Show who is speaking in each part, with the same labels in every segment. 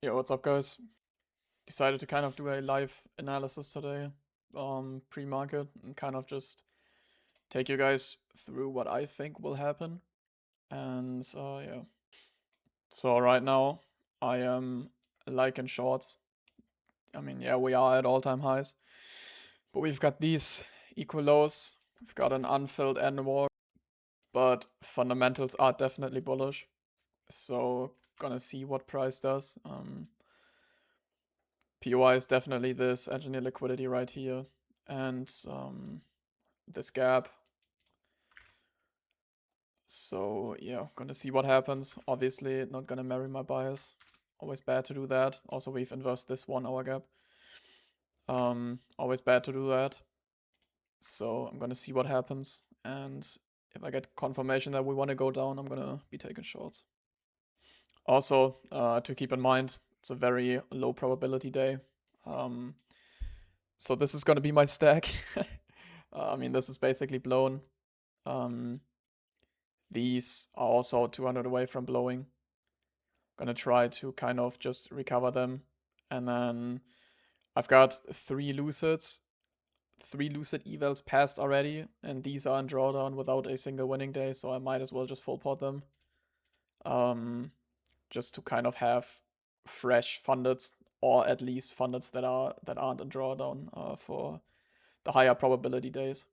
Speaker 1: Yo, what's up, guys? Decided to kind of do a live analysis today, pre-market, and kind of just take you guys through what I think will happen. And yeah. So right now, I am liking shorts. I mean, yeah, we are at all-time highs, but we've got these equal lows. We've got an unfilled end wall, but fundamentals are definitely bullish. So gonna see what price does. POI is definitely this engineer liquidity right here, and this gap. So yeah, gonna see what happens. Obviously not gonna marry my bias. Always bad to do that. Also, we've inversed this 1 hour gap. Always bad to do that. So I'm gonna see what happens, and if I get confirmation that we want to go down, I'm gonna be taking shorts. Also, to keep in mind, it's a very low probability day. So this is gonna be my stack. I mean, this is basically blown. These are also 200 away from blowing. Gonna try to kind of just recover them. And then I've got 3 lucids. 3 lucid evals passed already, and these are in drawdown without a single winning day, so I might as well just full pot them. Just to kind of have fresh fundeds, or at least fundeds that aren't in drawdown for the higher probability days.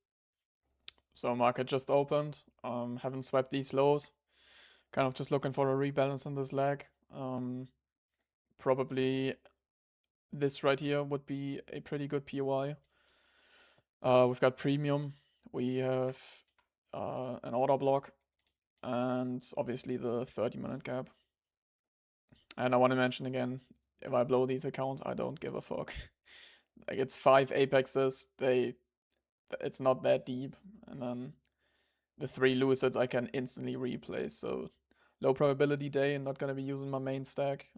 Speaker 1: So market just opened. Haven't swept these lows. Kind of just looking for a rebalance in this leg. Probably this right here would be a pretty good POI. We've got premium. We have an order block, and obviously the 30-minute gap. And I want to mention again, if I blow these accounts, I don't give a fuck. Like, it's 5 apexes. It's not that deep, and then the 3 lucids I can instantly replace. So low probability day, and not gonna be using my main stack.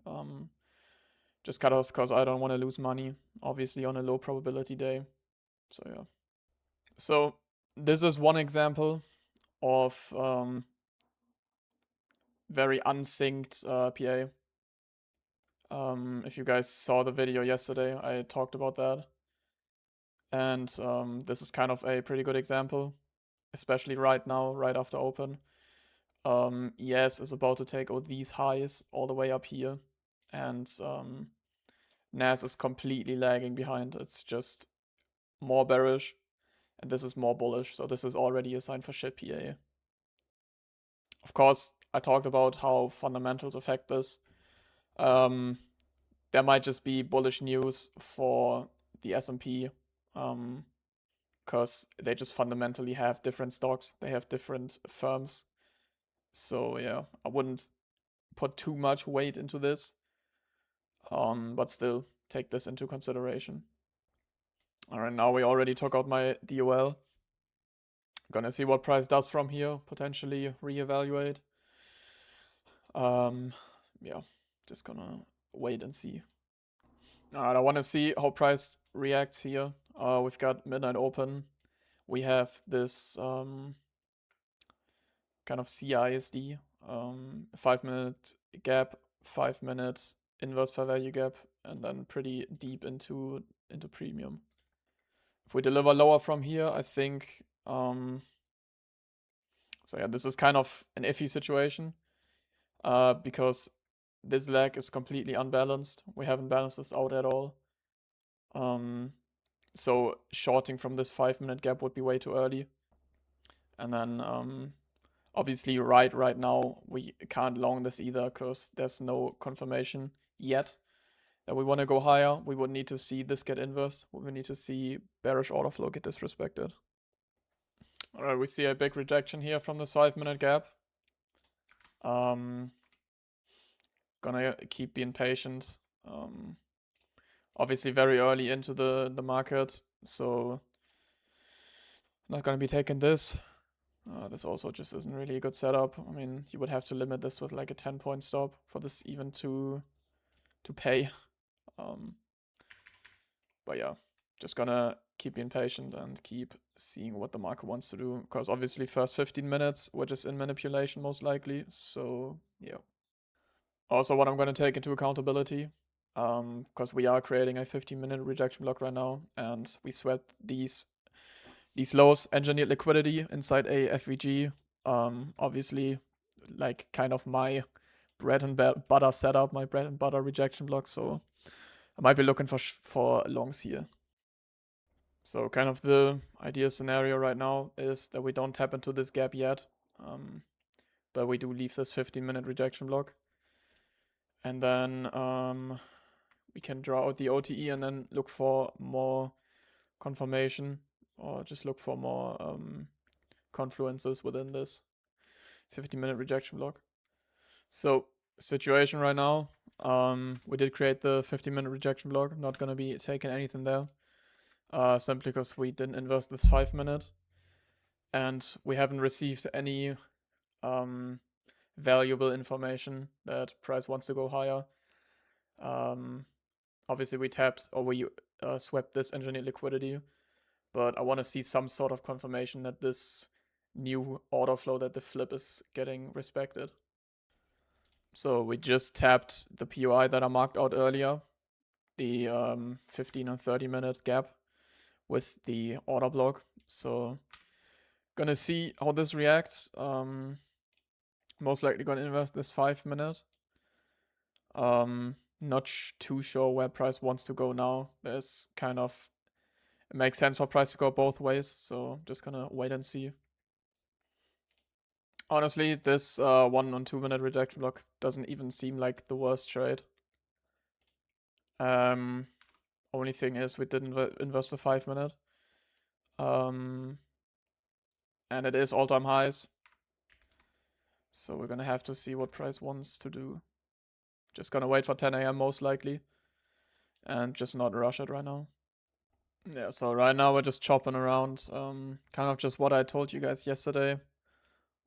Speaker 1: Just cut us because I don't want to lose money, obviously, on a low probability day. So yeah. So this is one example of very unsynced PA. If you guys saw the video yesterday, I talked about that. And this is kind of a pretty good example, especially right now, right after open. ES is about to take all these highs all the way up here, and NAS is completely lagging behind. It's just more bearish, and this is more bullish, so this is already a sign for shit PA. Of course, I talked about how fundamentals affect this. There might just be bullish news for the S&P, because they just fundamentally have different stocks. They have different firms. So yeah, I wouldn't put too much weight into this, but still take this into consideration. All right, now we already took out my DOL. Gonna see what price does from here, potentially reevaluate. Yeah, just gonna wait and see. Alright, I wanna see how price reacts here. We've got midnight open. We have this kind of CISD, 5-minute gap, 5 minutes inverse fair value gap, and then pretty deep into premium. If we deliver lower from here, I think so yeah, this is kind of an iffy situation, because this leg is completely unbalanced. We haven't balanced this out at all. So shorting from this 5-minute gap would be way too early. And then obviously right now we can't long this either because there's no confirmation yet that we want to go higher. We would need to see this get inverse. We would need to see bearish order flow get disrespected. Alright, we see a big rejection here from this 5-minute gap. Gonna keep being patient. Obviously very early into the market, so not gonna be taking this. This also just isn't really a good setup. I mean, you would have to limit this with like a 10-point stop for this even to pay. But yeah, just gonna keep being patient and keep seeing what the market wants to do. Because obviously first 15 minutes, we're just in manipulation most likely. So yeah. Also, what I'm going to take into accountability, because we are creating a 15-minute rejection block right now, and we swept these lows, engineered liquidity inside a FVG. Obviously, like kind of my bread and butter setup, my bread and butter rejection block. So I might be looking for longs here. So kind of the ideal scenario right now is that we don't tap into this gap yet, but we do leave this 15-minute rejection block. And then we can draw out the OTE and then look for more confirmation, or just look for more confluences within this 15-minute rejection block. So situation right now, we did create the 15-minute rejection block. I'm not going to be taking anything there, simply because we didn't invest this 5-minute, and we haven't received any valuable information that price wants to go higher. Obviously we tapped, or we swept this engineered liquidity, but I want to see some sort of confirmation that this new order flow, that the flip is getting respected. So we just tapped the POI that I marked out earlier, the 15 and 30-minute gap with the order block. So gonna see how this reacts. Most likely gonna invest this 5-minute. Not too sure where price wants to go now. There's kind of, it makes sense for price to go both ways, so just gonna wait and see. Honestly, this 1 and 2-minute rejection block doesn't even seem like the worst trade. Only thing is we didn't invest the 5-minute. And it is all-time highs. So we're gonna have to see what price wants to do. Just gonna wait for 10 a.m. most likely. And just not rush it right now. Yeah, so right now we're just chopping around. Kind of just what I told you guys yesterday.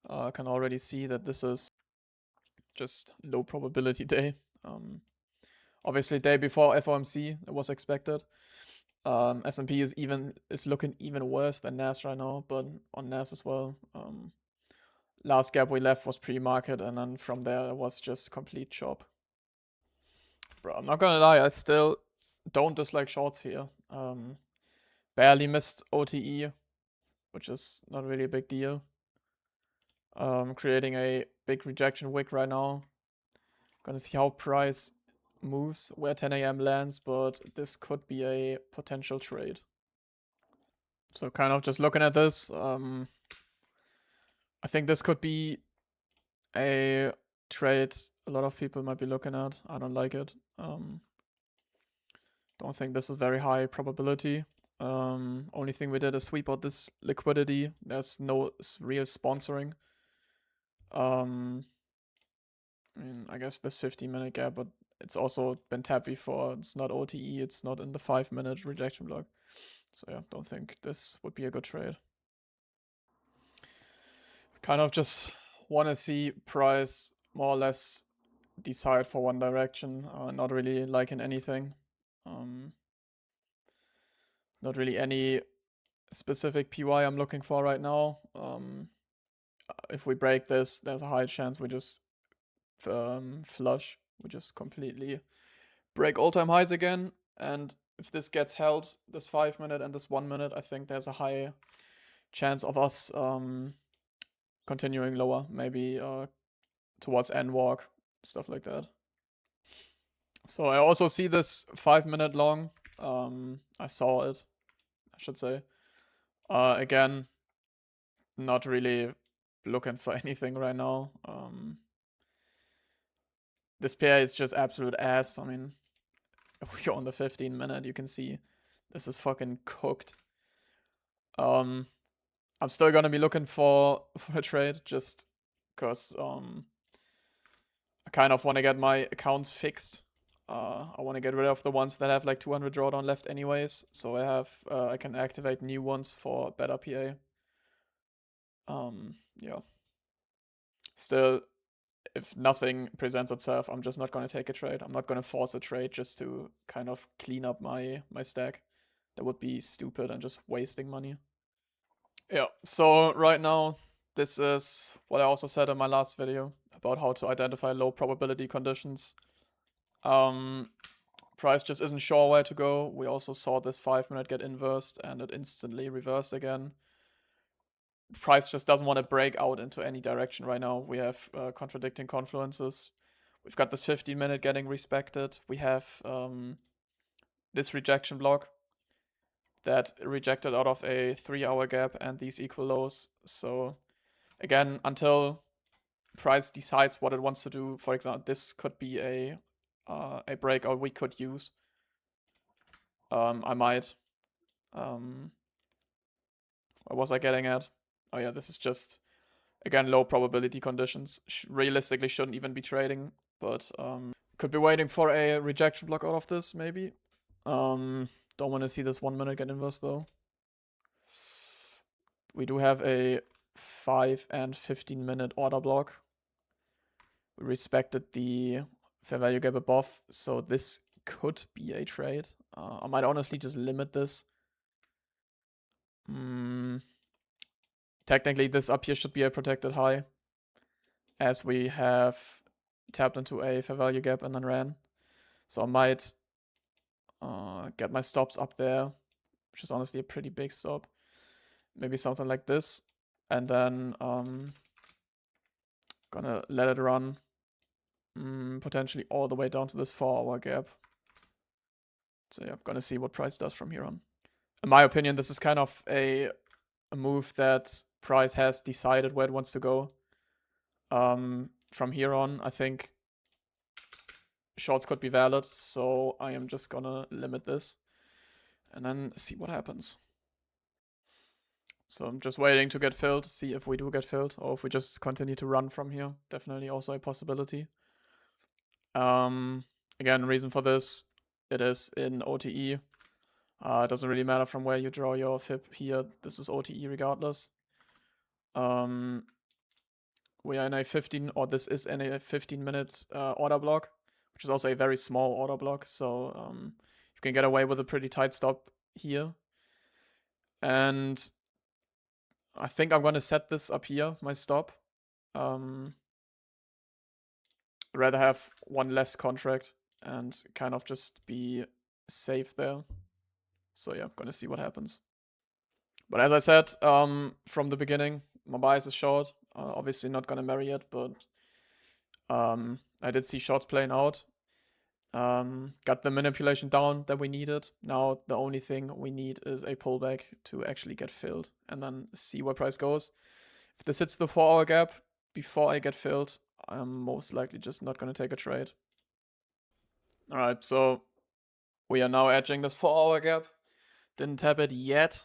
Speaker 1: I can already see that this is just low probability day. Obviously day before FOMC, it was expected. S&P is looking even worse than NAS right now, but on NAS as well. Last gap we left was pre-market, and then from there it was just complete chop. Bro, I'm not gonna lie, I still don't dislike shorts here. Barely missed OTE, which is not really a big deal. Creating a big rejection wick right now. Gonna see how price moves, where 10 a.m. lands, but this could be a potential trade. So kind of just looking at this, I think this could be a trade a lot of people might be looking at. I don't like it. Don't think this is very high probability. Only thing we did is sweep out this liquidity. There's no real sponsoring. I mean, I guess this 15-minute gap, but it's also been tapped before. It's not OTE. It's not in the 5-minute rejection block. So yeah, don't think this would be a good trade. Kind of just want to see price more or less decide for one direction. Not really liking anything. Not really any specific PY I'm looking for right now. If we break this, there's a high chance we just flush. We just completely break all-time highs again. And if this gets held, this 5-minute and this 1-minute, I think there's a high chance of us continuing lower, maybe towards N-walk, stuff like that. So I also see this 5-minute long. I saw it, I should say. Again, not really looking for anything right now. This pair is just absolute ass. I mean, if you're on the 15-minute, you can see this is fucking cooked. I'm still gonna be looking for a trade just because I kind of want to get my accounts fixed. I want to get rid of the ones that have like 200 drawdown left anyways, so I can activate new ones for better PA. Yeah. Still, if nothing presents itself, I'm just not gonna take a trade. I'm not gonna force a trade just to kind of clean up my stack. That would be stupid and just wasting money. Yeah, so right now, this is what I also said in my last video. about how to identify low probability conditions. Price just isn't sure where to go. We also saw this 5-minute get inversed and it instantly reversed again. Price just doesn't want to break out into any direction right now. We have contradicting confluences. We've got this 15-minute getting respected. We have this rejection block that rejected out of a 3-hour gap and these equal lows. So again, until price decides what it wants to do, for example, this could be a breakout we could use. I might. What was I getting at? Oh yeah, this is just, again, low probability conditions. Realistically shouldn't even be trading, but could be waiting for a rejection block out of this, maybe. Don't want to see this 1 minute get inverse though. We do have a 5 and 15-minute order block. We respected the fair value gap above, so this could be a trade. I might honestly just limit this. Technically, this up here should be a protected high, as we have tapped into a fair value gap and then ran. So I might get my stops up there, which is honestly a pretty big stop. Maybe something like this. And then gonna let it run potentially all the way down to this 4-hour gap. So yeah, I'm gonna see what price does from here on. In my opinion, this is kind of a move that price has decided where it wants to go. From here on, I think shorts could be valid, so I am just gonna limit this and then see what happens. So I'm just waiting to get filled, see if we do get filled or if we just continue to run from here. Definitely also a possibility. Again, reason for this, it is in OTE. It doesn't really matter from where you draw your fib here. This is OTE regardless. We are in a 15, or this is in a 15-minute order block, which is also a very small order block. So you can get away with a pretty tight stop here. And I think I'm going to set this up here, my stop. Rather have one less contract and kind of just be safe there. So yeah, I'm going to see what happens. But as I said from the beginning, my bias is short. Obviously not going to marry it, but I did see shorts playing out. Got the manipulation down that we needed. Now the only thing we need is a pullback to actually get filled and then see where price goes. If this hits the 4-hour gap before I get filled, I'm most likely just not going to take a trade. Alright, so we are now edging this 4-hour gap. Didn't tap it yet.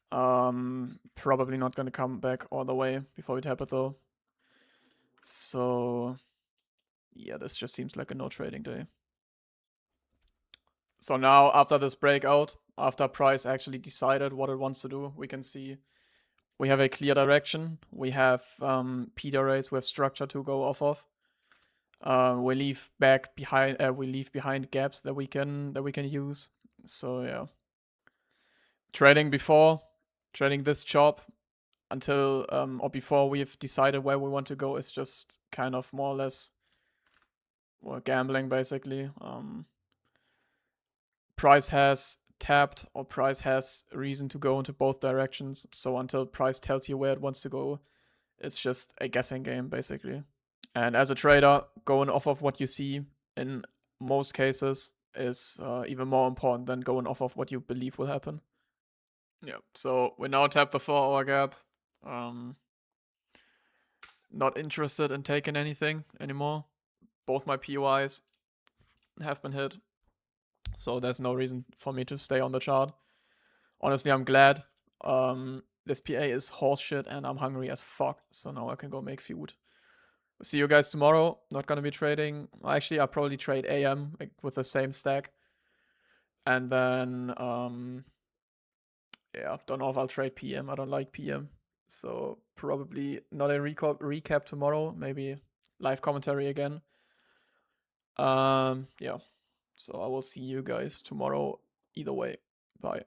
Speaker 1: Probably not going to come back all the way before we tap it though. So yeah, this just seems like a no trading day. So now after this breakout, after price actually decided what it wants to do, we can see we have a clear direction. We have Peter rates, we have structure to go off of. We leave behind gaps that we can use. So yeah, trading this chop until or before we've decided where we want to go is just kind of more or less gambling basically. Price has tapped or price has reason to go into both directions. So until price tells you where it wants to go, it's just a guessing game basically. And as a trader, going off of what you see in most cases is even more important than going off of what you believe will happen. Yeah, so we now tap the 4-hour gap. Not interested in taking anything anymore. Both my POIs have been hit. So there's no reason for me to stay on the chart. Honestly, I'm glad. This PA is horseshit and I'm hungry as fuck. So now I can go make food. See you guys tomorrow. Not gonna be trading. Actually, I'll probably trade AM with the same stack. And then, yeah, don't know if I'll trade PM. I don't like PM. So probably not a recap tomorrow. Maybe live commentary again. Yeah. So I will see you guys tomorrow either way. Bye.